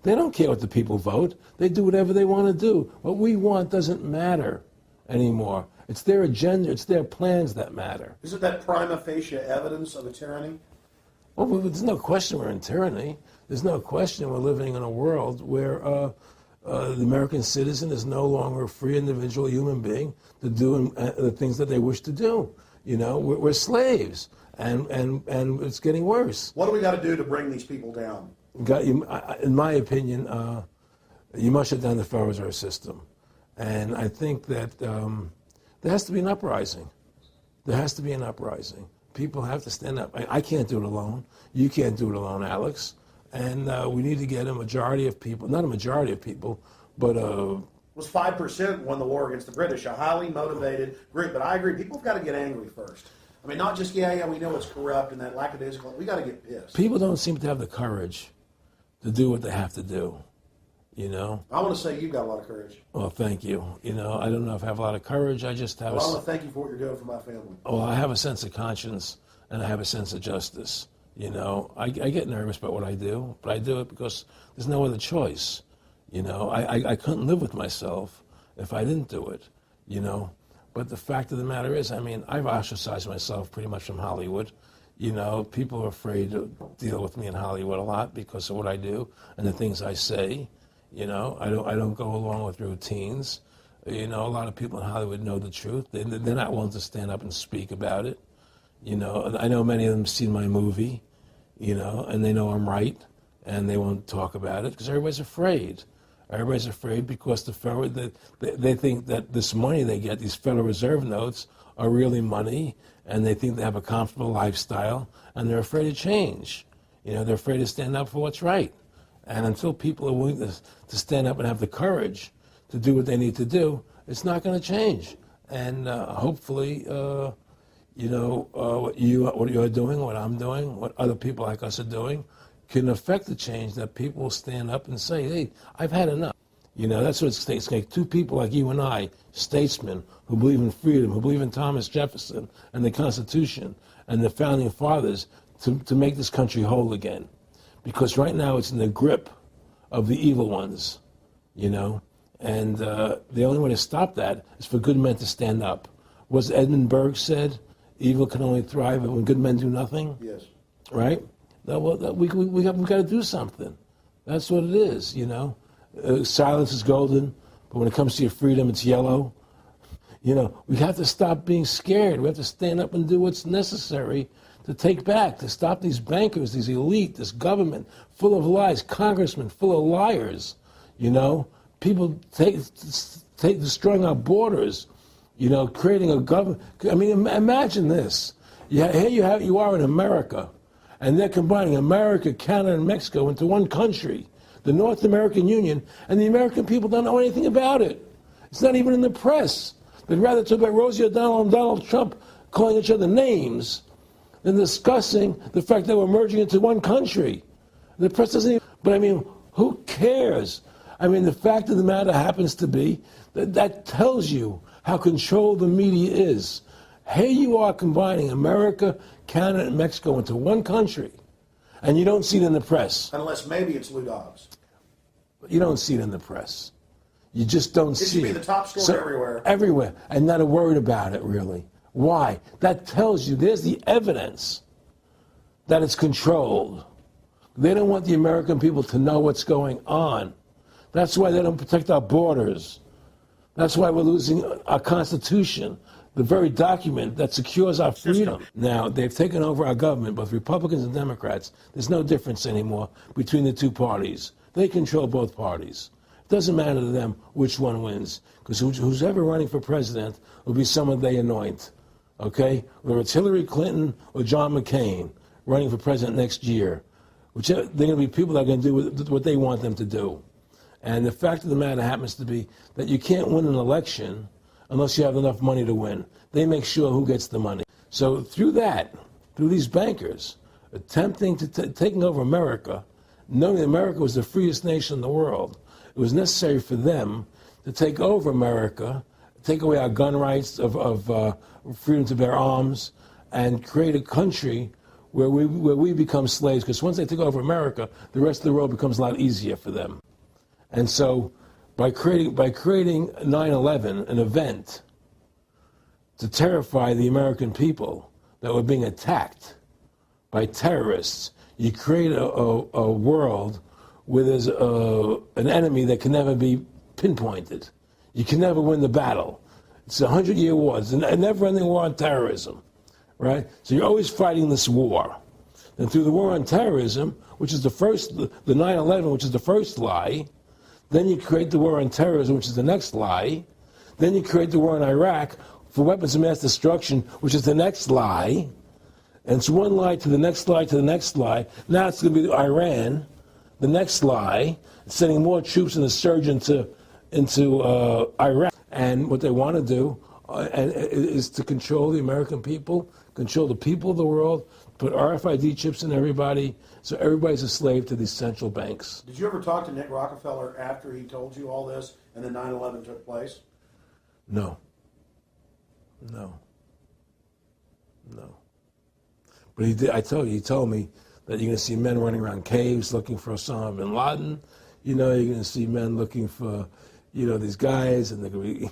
They don't care what the people vote. They do whatever they want to do. What we want doesn't matter anymore. It's their agenda, it's their plans that matter. Isn't that prima facie evidence of a tyranny? Well, there's no question we're in tyranny. There's no question we're living in a world where the American citizen is no longer a free individual human being to do the things that they wish to do. We're slaves, and it's getting worse. What do we got to do to bring these people down? In my opinion, you must shut down the Federal Reserve System. And I think that there has to be an uprising. There has to be an uprising. People have to stand up. I can't do it alone. You can't do it alone, Alex. And we need to get a majority of people, not a majority of people, but was 5% won the war against the British, a highly motivated group. But I agree, people have got to get angry first. I mean, not just, yeah, we know it's corrupt and that lackadaisical. We got to get pissed. People don't seem to have the courage to do what they have to do, you know? I want to say you've got a lot of courage. Well, thank you. You know, I don't know if I have a lot of courage. I just have Well, I want to thank you for what you're doing for my family. Well, I have a sense of conscience and I have a sense of justice. You know, I get nervous about what I do, but I do it because there's no other choice. You know, I couldn't live with myself if I didn't do it, you know? But the fact of the matter is, I mean, I've ostracized myself pretty much from Hollywood. You know, people are afraid to deal with me in Hollywood a lot because of what I do and the things I say. You know, I don't go along with routines. You know, a lot of people in Hollywood know the truth. They're not willing to stand up and speak about it. You know, I know many of them have seen my movie, you know, and they know I'm right, and they won't talk about it because everybody's afraid. Everybody's afraid because they think that this money they get, these Federal Reserve notes, are really money, and they think they have a comfortable lifestyle, and they're afraid to change. You know, they're afraid to stand up for what's right. And until people are willing to stand up and have the courage to do what they need to do, it's not going to change. And hopefully, you know, what you're doing, what I'm doing, what other people like us are doing, can affect the change that people will stand up and say, hey, I've had enough. You know, that's what it takes. Two people like you and I, statesmen, who believe in freedom, who believe in Thomas Jefferson and the Constitution and the Founding Fathers to make this country whole again. Because right now it's in the grip of the evil ones, you know. And the only way to stop that is for good men to stand up. Was Edmund Burke said, evil can only thrive when good men do nothing? Yes. Right? We got to do something. That's what it is, you know. Silence is golden, but when it comes to your freedom, it's yellow. You know, we have to stop being scared. We have to stand up and do what's necessary to take back, to stop these bankers, these elite, this government full of lies, congressmen full of liars, you know. People destroying our borders, you know, creating a government. I mean, imagine this. Here you are in America, and they're combining America, Canada, and Mexico into one country, the North American Union, and the American people don't know anything about it. It's not even in the press. They'd rather talk about Rosie O'Donnell and Donald Trump calling each other names than discussing the fact that we're merging into one country. The press doesn't even, but I mean, who cares? I mean, the fact of the matter happens to be that tells you how controlled the media is. Here you are combining America, Canada, and Mexico into one country, and you don't see it in the press. Unless maybe it's Lou Dobbs. You don't see it in the press. You just don't see it. It should be the top story everywhere. Everywhere, and not a word about it, really. Why? That tells you, there's the evidence that it's controlled. They don't want the American people to know what's going on. That's why they don't protect our borders. That's why we're losing our Constitution, the very document that secures our freedom. Now, they've taken over our government, both Republicans and Democrats. There's no difference anymore between the two parties. They control both parties. It doesn't matter to them which one wins, because who's ever running for president will be someone they anoint, okay? Whether it's Hillary Clinton or John McCain running for president next year, they're going to be people that are going to do what they want them to do. And the fact of the matter happens to be that you can't win an election unless you have enough money to win. They make sure who gets the money. So through these bankers attempting to taking over America, knowing that America was the freest nation in the world, it was necessary for them to take over America, take away our gun rights of freedom to bear arms, and create a country where we become slaves. Because once they take over America, the rest of the world becomes a lot easier for them. And so, by creating 9/11, an event to terrify the American people that were being attacked by terrorists, you create a world where there's an enemy that can never be pinpointed. You can never win the battle. It's a 100-year war. It's a never-ending war on terrorism, right? So you're always fighting this war. And through the war on terrorism, which is the 9/11, which is the first lie, then you create the war on terrorism, which is the next lie. Then you create the war in Iraq for weapons of mass destruction, which is the next lie. And it's one lie to the next lie to the next lie. Now it's going to be Iran, the next lie, sending more troops in the surge into into Iraq. And what they want to do is to control the American people, control the people of the world, put RFID chips in everybody, so everybody's a slave to these central banks. Did you ever talk to Nick Rockefeller after he told you all this and then 9/11 took place? No. But he did. He told me that you're going to see men running around caves looking for Osama bin Laden. You're going to see men looking for, these guys, and they're going to be,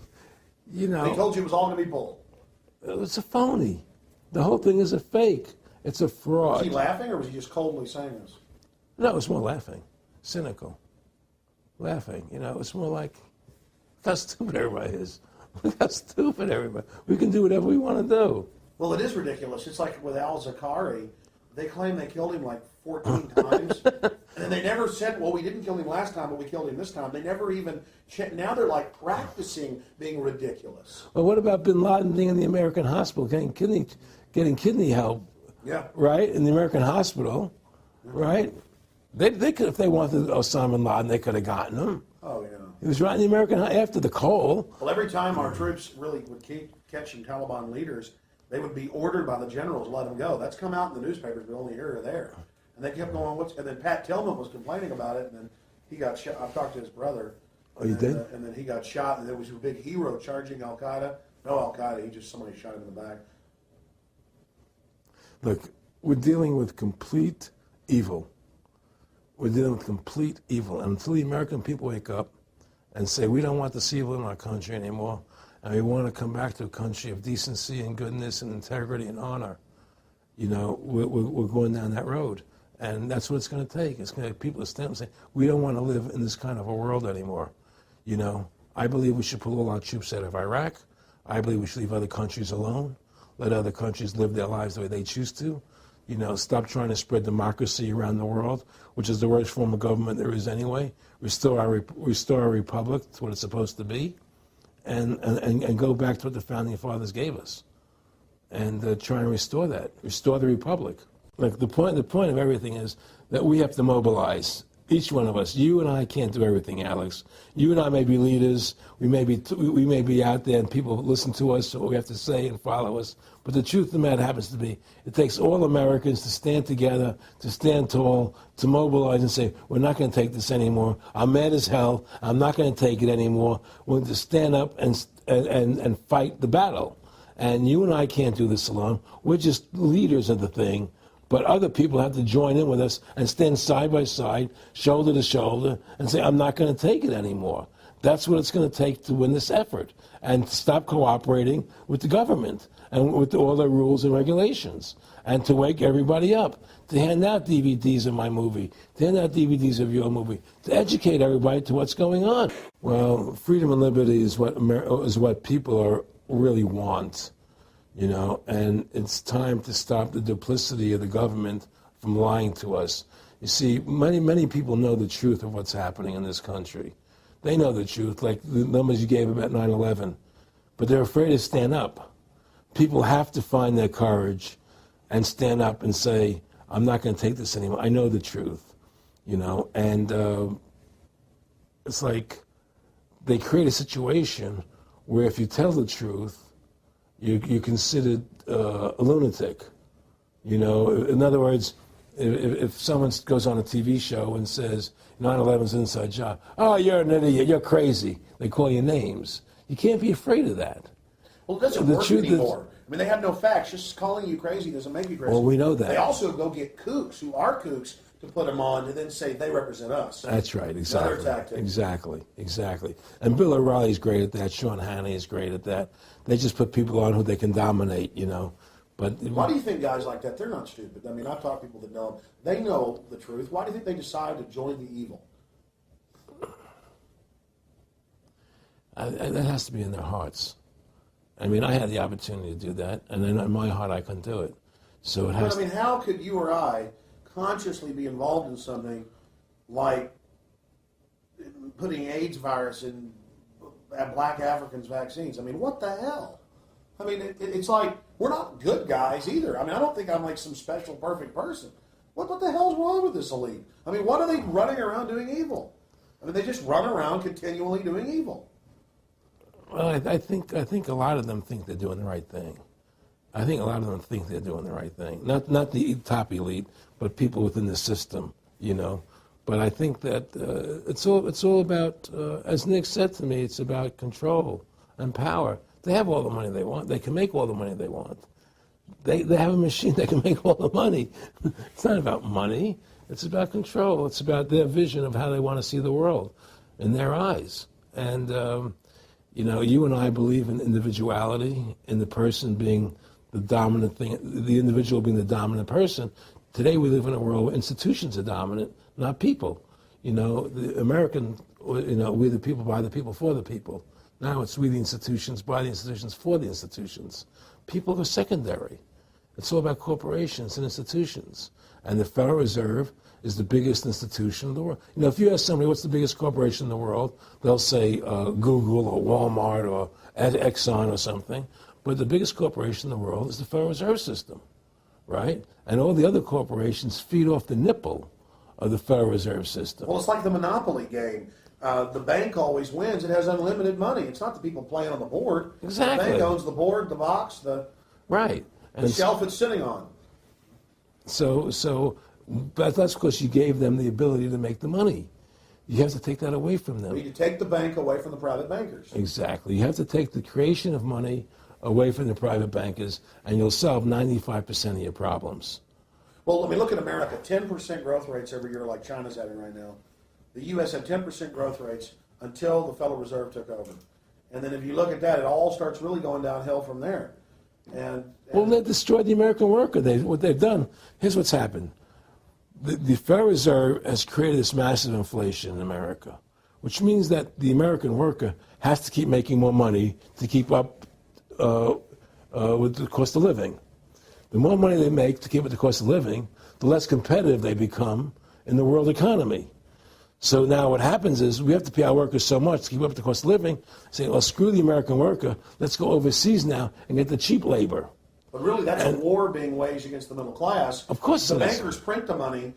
He told you it was all going to be bull. It's a phony. The whole thing is a fake. It's a fraud. Was he laughing, or was he just coldly saying this? No, it's more laughing, cynical, laughing. It's more like, look how stupid everybody is. Look how stupid everybody. We can do whatever we want to do. Well, it is ridiculous. It's like with al-Zakari. They claim they killed him like 14 times. And they never said, well, we didn't kill him last time, but we killed him this time. They never even now they're like practicing being ridiculous. Well, what about bin Laden being in the American hospital, getting kidney help? Yeah. Right? In the American hospital, right? They could, if they wanted Osama bin Laden, they could have gotten him. Oh, yeah. He was right in the American, after the coal. Well, every time our troops really would keep catching Taliban leaders, they would be ordered by the generals to let them go. That's come out in the newspapers, but only here or there. And they kept going, and then Pat Tillman was complaining about it, and then he got shot. I've talked to his brother. Oh, you did? And then he got shot, and there was a big hero charging Al-Qaeda. No Al-Qaeda, somebody shot him in the back. Look, we're dealing with complete evil. We're dealing with complete evil. And until the American people wake up and say, we don't want this evil in our country anymore, and we want to come back to a country of decency and goodness and integrity and honor, we're going down that road. And that's what it's going to take. It's going to take people to stand up and say, we don't want to live in this kind of a world anymore. I believe we should pull all our troops out of Iraq. I believe we should leave other countries alone. Let other countries live their lives the way they choose to. Stop trying to spread democracy around the world, which is the worst form of government there is anyway. Restore our republic to what it's supposed to be, and go back to what the founding fathers gave us, and try and restore that. Restore the republic. Like the point of everything is that we have to mobilize. Each one of us. You and I can't do everything, Alex. You and I may be leaders. We may be out there, and people listen to us, what we have to say, and follow us. But the truth of the matter happens to be, it takes all Americans to stand together, to stand tall, to mobilize and say, we're not going to take this anymore. I'm mad as hell. I'm not going to take it anymore. We're going to stand up and fight the battle. And you and I can't do this alone. We're just leaders of the thing. But other people have to join in with us and stand side by side, shoulder to shoulder, and say, I'm not going to take it anymore. That's what it's going to take to win this effort, and to stop cooperating with the government and with all their rules and regulations, and to wake everybody up, to hand out DVDs of my movie, to hand out DVDs of your movie, to educate everybody to what's going on. Well, freedom and liberty is what people really want. And it's time to stop the duplicity of the government from lying to us. You see, many people know the truth of what's happening in this country. They know the truth, like the numbers you gave about 9/11, but they're afraid to stand up. People have to find their courage and stand up and say, I'm not going to take this anymore. I know the truth, and it's like they create a situation where if you tell the truth, you're considered a lunatic. In other words, if someone goes on a TV show and says 9/11's an inside job, oh, you're an idiot, you're crazy. They call you names. You can't be afraid of that. Well, it doesn't work anymore. They have no facts. Just calling you crazy doesn't make you crazy. Well, we know that. They also go get kooks who are kooks to put them on and then say they represent us. That's right, exactly. Another tactic. Exactly. And Bill O'Reilly's great at that. Sean Hannity is great at that. They just put people on who they can dominate, But why do you think guys like that, they're not stupid? I've talked to people that know them. They know the truth. Why do you think they decide to join the evil? That has to be in their hearts. I had the opportunity to do that, and then in my heart I couldn't do it. So it has. But how could you or I consciously be involved in something like putting AIDS virus in black Africans' vaccines? What the hell? It's like we're not good guys either. I don't think I'm like some special perfect person. What the hell's wrong with this elite? What are they running around doing evil? I mean, they just run around continually doing evil. Well, I think a lot of them think they're doing the right thing. I think a lot of them think they're doing the right thing. Not the top elite, but people within the system, you know. But I think that it's all about, as Nick said to me, it's about control and power. They have all the money they want. They can make all the money they want. They have a machine that can make all the money. It's not about money. It's about control. It's about their vision of how they want to see the world in their eyes. And, you know, you and I believe in individuality, in the person being the dominant thing, the individual being the dominant person. Today we live in a world where institutions are dominant, not people. You know, the American, you know, we the people, by the people, for the people. Now it's we the institutions, by the institutions, for the institutions. People are secondary. It's all about corporations and institutions. And the Federal Reserve is the biggest institution in the world. You know, if you ask somebody what's the biggest corporation in the world, they'll say Google or Walmart or Exxon or something. But the biggest corporation in the world is the Federal Reserve System, right? And all the other corporations feed off the nipple of the Federal Reserve System. Well, it's like the Monopoly game. The bank always wins. It has unlimited money. It's not the people playing on the board. Exactly. The bank owns the board, the box, the right. The shelf it's sitting on. But that's because you gave them the ability to make the money. You have to take that away from them. You need to take the bank away from the private bankers. Exactly. You have to take the creation of money away from the private bankers, and you'll solve 95% of your problems. Well, I mean, look at America. 10% growth rates every year like China's having right now. The U.S. had 10% growth rates until the Federal Reserve took over. And then if you look at that, it all starts really going downhill from there. Well, they destroyed the American worker. What they've done, here's what's happened. The Federal Reserve has created this massive inflation in America, which means that the American worker has to keep making more money to keep up with the cost of living. The more money they make to keep with the cost of living, the less competitive they become in the world economy. So now what happens is we have to pay our workers so much to keep up with the cost of living, saying, well, screw the American worker, let's go overseas now and get the cheap labor. But really, that's a war being waged against the middle class. Of course the it is. bankers print the money.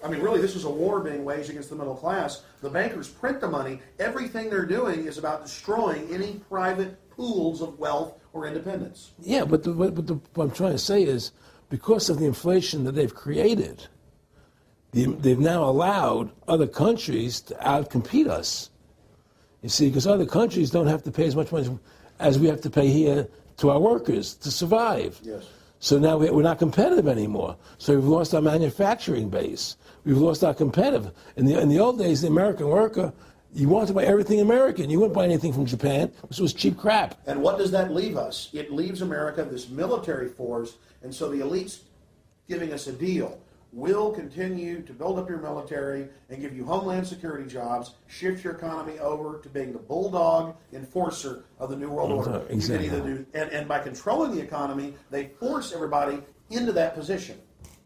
Really, this is a war being waged against the middle class. The bankers print the money. Everything they're doing is about destroying any private pools of wealth or independence. Yeah, but what I'm trying to say is, because of the inflation that they've created, they've now allowed other countries to outcompete us. You see, because other countries don't have to pay as much money as we have to pay here to our workers to survive. Yes. So now we're not competitive anymore. So we've lost our manufacturing base. We've lost our competitive. In the old days, the American worker, you wanted to buy everything American. You wouldn't buy anything from Japan, which was cheap crap. And what does that leave us? It leaves America this military force, and so the elite's giving us a deal. We'll continue to build up your military and give you homeland security jobs, shift your economy over to being the bulldog enforcer of the New World Order. Exactly. You can either and by controlling the economy, they force everybody into that position.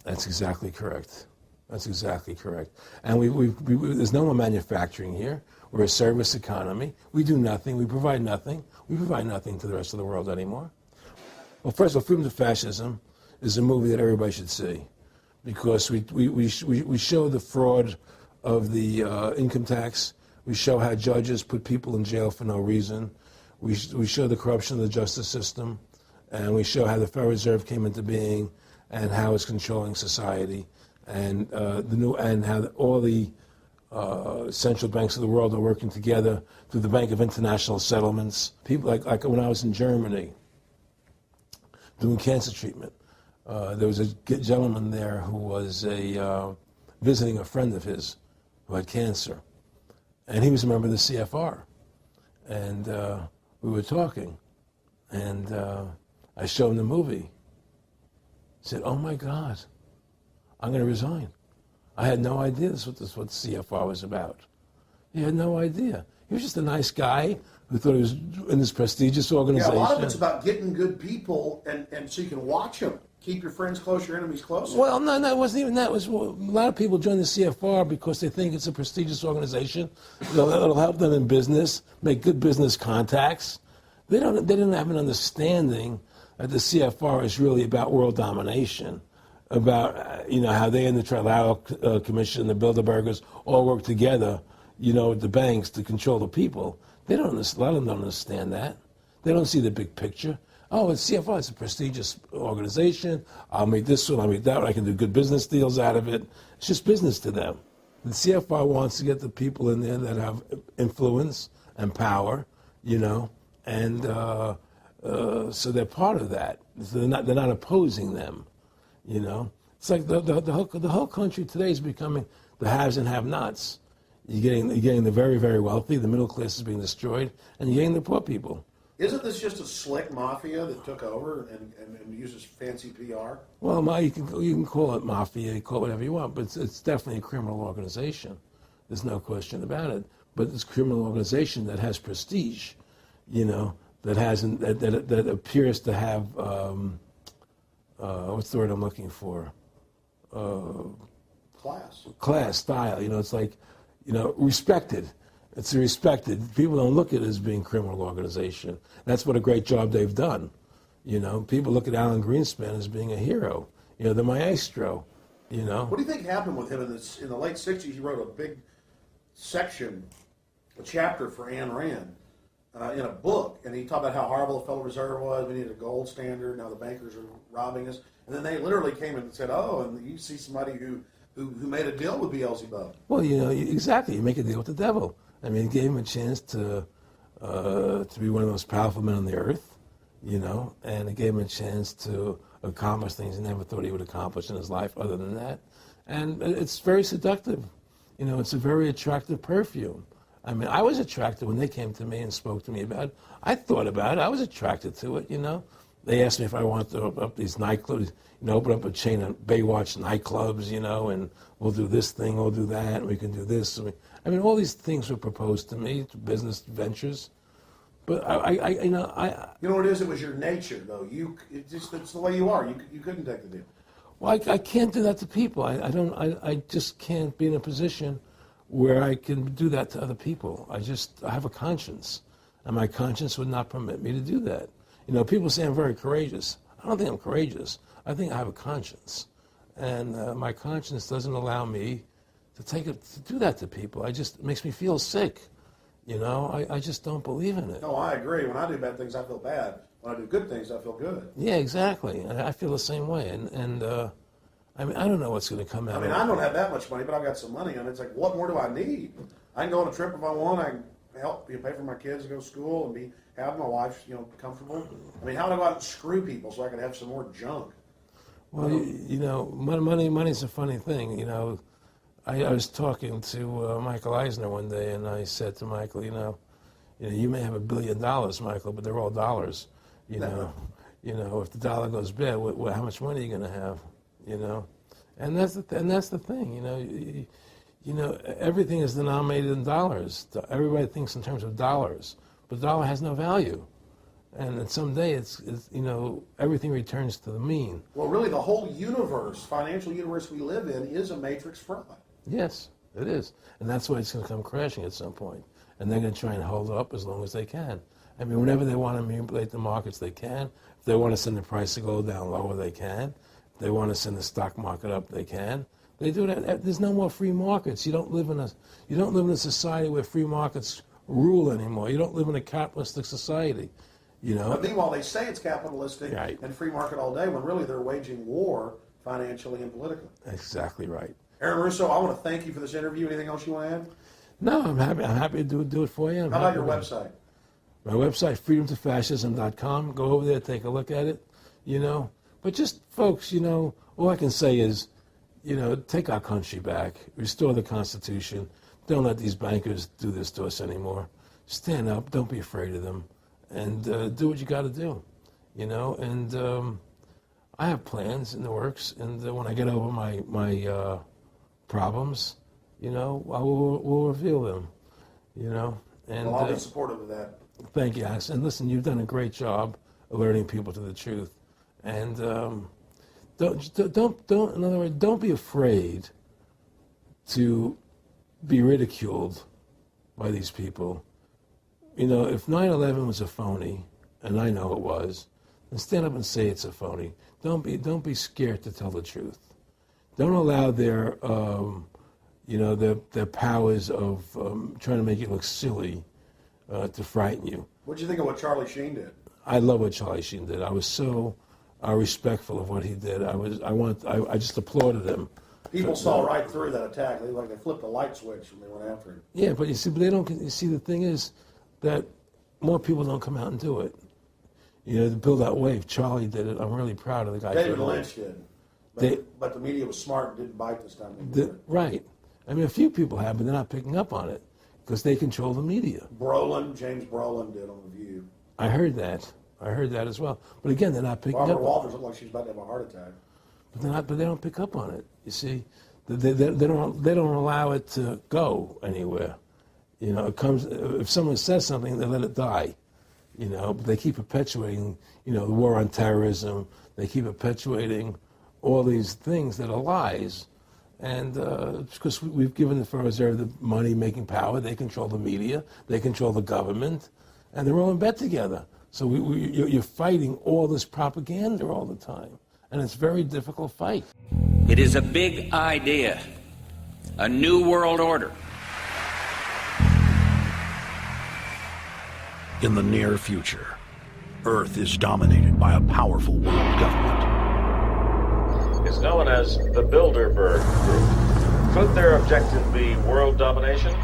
That's exactly correct. That's exactly correct. And there's no more manufacturing here. We're a service economy. We do nothing. We provide nothing. We provide nothing to the rest of the world anymore. Well, first of all, Freedom to Fascism is a movie that everybody should see, because we show the fraud of the income tax. We show how judges put people in jail for no reason. We show the corruption of the justice system, and we show how the Federal Reserve came into being and how it's controlling society, and how all the central banks of the world are working together through the Bank of International Settlements. People like when I was in Germany doing cancer treatment. There was a gentleman there who was visiting a friend of his who had cancer. And he was a member of the CFR. And we were talking. And I showed him the movie. He said, oh my God, I'm going to resign. I had no idea this is what the CFR was about. He had no idea. He was just a nice guy who thought he was in this prestigious organization. Yeah, a lot of it's about getting good people and so you can watch them. Keep your friends close, your enemies close. Well, no, it wasn't even that. It was, a lot of people join the CFR because they think it's a prestigious organization. It'll help them in business, make good business contacts. They didn't have an understanding that the CFR is really about world domination, about how they and the Trilateral Commission, the Bilderbergers, all work together, the banks to control the people. They don't understand, a lot of them don't understand that. They don't see the big picture. Oh, it's CFO, it's a prestigious organization. I'll make this one, I'll make that one. I can do good business deals out of it. It's just business to them. The CFO wants to get the people in there that have influence and power, and so they're part of that. So they're not opposing them, It's like the whole country today is becoming the haves and have-nots. You're getting the very, very wealthy, the middle class is being destroyed, and you're getting the poor people. Isn't this just a slick mafia that took over and uses fancy PR? Well, you can call it mafia, you call it whatever you want, but it's definitely a criminal organization. There's no question about it. But it's a criminal organization that has prestige, that appears to have what's the word I'm looking for? Class, style. It's like, respected. It's respected. People don't look at it as being a criminal organization. That's what a great job they've done. People look at Alan Greenspan as being a hero. The maestro. What do you think happened with him in the late '60s? He wrote a big section, a chapter for Ayn Rand in a book, and he talked about how horrible the Federal Reserve was. We needed a gold standard. Now the bankers are robbing us. And then they literally came in and said, "Oh, and you see somebody who made a deal with Beelzebub." Well, exactly. You make a deal with the devil. It gave him a chance to be one of the most powerful men on the earth, and it gave him a chance to accomplish things he never thought he would accomplish in his life other than that. And it's very seductive. It's a very attractive perfume. I was attracted when they came to me and spoke to me about it. I thought about it. I was attracted to it, They asked me if I wanted to open up these nightclubs, open up a chain of Baywatch nightclubs, and we'll do this thing, we'll do that, and we can do this. All these things were proposed to me, business ventures. But you know what it is? It was your nature, though. It's the way you are. You couldn't take the deal. Well, I can't do that to people. I just can't be in a position where I can do that to other people. I have a conscience, and my conscience would not permit me to do that. People say I'm very courageous. I don't think I'm courageous. I think I have a conscience, and my conscience doesn't allow me to do that to people. It makes me feel sick. I just don't believe in it. No, I agree. When I do bad things, I feel bad. When I do good things, I feel good. Yeah, exactly. I feel the same way. And I don't know what's going to come out. I don't have that much money, but I've got some money, and it's like, what more do I need? I can go on a trip if I want. I can help pay for my kids to go to school and have my wife, comfortable. How do I go out and screw people so I can have some more junk? Well, money's a funny thing. I was talking to Michael Eisner one day, and I said to Michael, you may have $1 billion, Michael, but they're all dollars. If the dollar goes bad, how much money are you going to have? And that's the thing. Everything is denominated in dollars. Everybody thinks in terms of dollars, but the dollar has no value. And someday it's everything returns to the mean. Well, really, the whole universe, financial universe we live in, is a matrix fraud. Yes, it is. And that's why it's going to come crashing at some point. And they're going to try and hold it up as long as they can. Whenever they want to manipulate the markets, they can. If they want to send the price of gold down lower, they can. If they want to send the stock market up, they can. They do that. There's no more free markets. You don't live in a society where free markets rule anymore. You don't live in a capitalistic society. But meanwhile, they say it's capitalistic and free market all day, when really they're waging war financially and politically. Exactly right. Aaron Russo, I want to thank you for this interview. Anything else you want to add? No, I'm happy to do it for you. How about your website? My website, freedomtofascism.com. Go over there, take a look at it. But just, folks, all I can say is, take our country back, restore the Constitution. Don't let these bankers do this to us anymore. Stand up. Don't be afraid of them. And do what you got to do, And I have plans in the works, and when I get over my problems, we'll reveal them, And well, I'll be supportive of that. Thank you, Alex. And listen, you've done a great job alerting people to the truth. And in other words, don't be afraid to be ridiculed by these people. If 9/11 was a phony, and I know it was, then stand up and say it's a phony. Don't be scared to tell the truth. Don't allow their You know, their powers of trying to make you look silly to frighten you. What do you think of what Charlie Sheen did? I love what Charlie Sheen did. I was so respectful of what he did. I just applauded him. People saw right through that attack. They flipped a light switch when they went after him. Yeah, but they don't. You see, the thing is that more people don't come out and do it. You know, to build that wave. Charlie did it. I'm really proud of the guy. David Lynch did. But the media was smart and didn't bite this time. Right. I mean, a few people have, but they're not picking up on it because they control the media. James Brolin did on The View. I heard that as well. But again, they're not picking up. Barbara Walters looked like she's about to have a heart attack. But they don't pick up on it. You see, they don't allow it to go anywhere. You know, it comes if someone says something, they let it die. You know, but they keep perpetuating. You know, the war on terrorism. They keep perpetuating all these things that are lies. And because we've given the Federal Reserve the money-making power, they control the media, they control the government, and they're all in bed together. So you're fighting all this propaganda all the time, and it's a very difficult fight. It is a big idea, a new world order. In the near future, Earth is dominated by a powerful world government. Is known as the Bilderberg Group. Could their objective be world domination?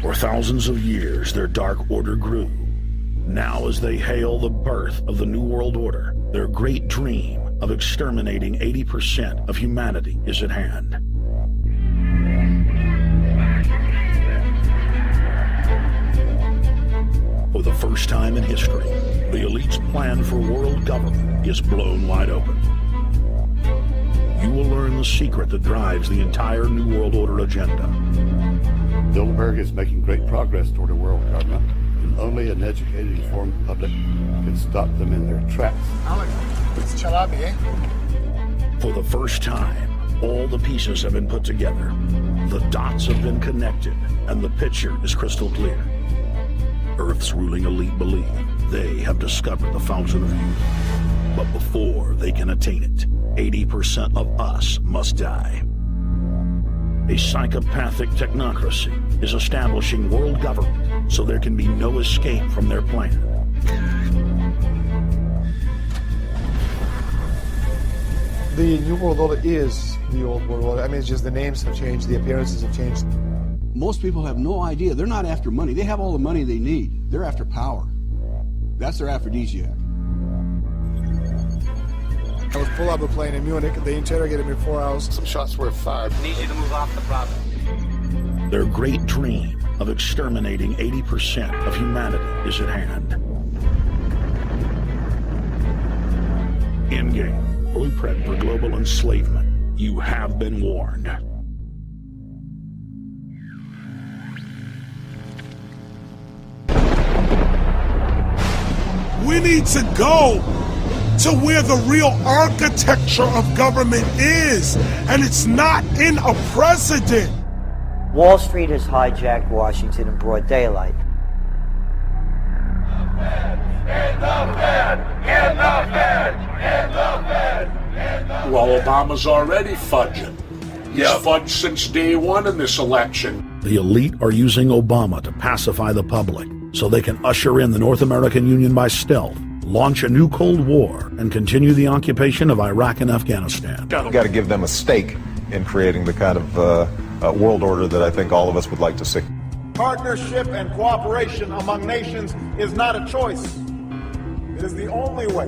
For thousands of years, their dark order grew. Now, as they hail the birth of the New World Order, their great dream of exterminating 80% of humanity is at hand. For the first time in history, the elite's plan for world government is blown wide open. You will learn the secret that drives the entire New World Order agenda. Bilderberg is making great progress toward a world government, and only an educated, informed public can stop them in their tracks. It's Chalabi, eh? For the first time, all the pieces have been put together. The dots have been connected, and the picture is crystal clear. Earth's ruling elite believe they have discovered the fountain of youth. But before they can attain it, 80% of us must die. A psychopathic technocracy is establishing world government so there can be no escape from their plan. The New World Order is the old world order. I mean, it's just the names have changed, the appearances have changed. Most people have no idea. They're not after money. They have all the money they need. They're after power. That's their aphrodisiac. I was pulled out of the plane in Munich. They interrogated me 4 hours. Some shots were fired. Need you to move off the property. Their great dream of exterminating 80% of humanity is at hand. Endgame, blueprint for global enslavement. You have been warned. We need to go to where the real architecture of government is, and it's not in a president. Wall Street has hijacked Washington in broad daylight. Well, Obama's already fudging. He's fudged since day one in this election. The elite are using Obama to pacify the public so they can usher in the North American Union by stealth, launch a new Cold War, and continue the occupation of Iraq and Afghanistan. You've got to give them a stake in creating the kind of world order that I think all of us would like to see. Partnership and cooperation among nations is not a choice. It is the only way.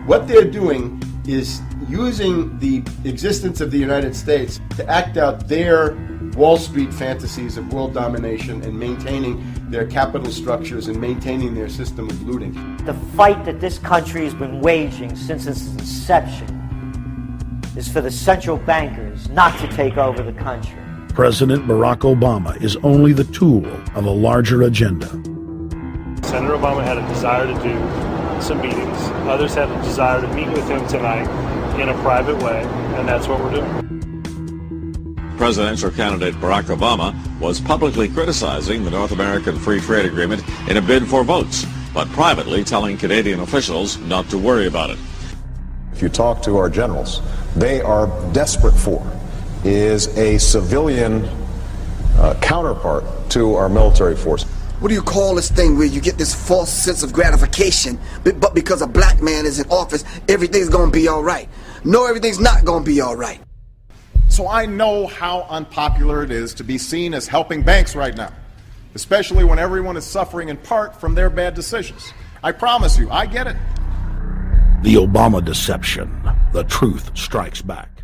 What they're doing is using the existence of the United States to act out their Wall Street fantasies of world domination and maintaining their capital structures and maintaining their system of looting. The fight that this country has been waging since its inception is for the central bankers not to take over the country. President Barack Obama is only the tool of a larger agenda. Senator Obama had a desire to do some meetings. Others had a desire to meet with him tonight in a private way, and that's what we're doing. Presidential candidate Barack Obama was publicly criticizing the North American Free Trade Agreement in a bid for votes, but privately telling Canadian officials not to worry about it. If you talk to our generals, they are desperate for is a civilian counterpart to our military force. What do you call this thing where you get this false sense of gratification, but because a black man is in office, everything's gonna be all right? No, everything's not gonna be all right. So I know how unpopular it is to be seen as helping banks right now, especially when everyone is suffering in part from their bad decisions. I promise you, I get it. The Obama deception. The truth strikes back.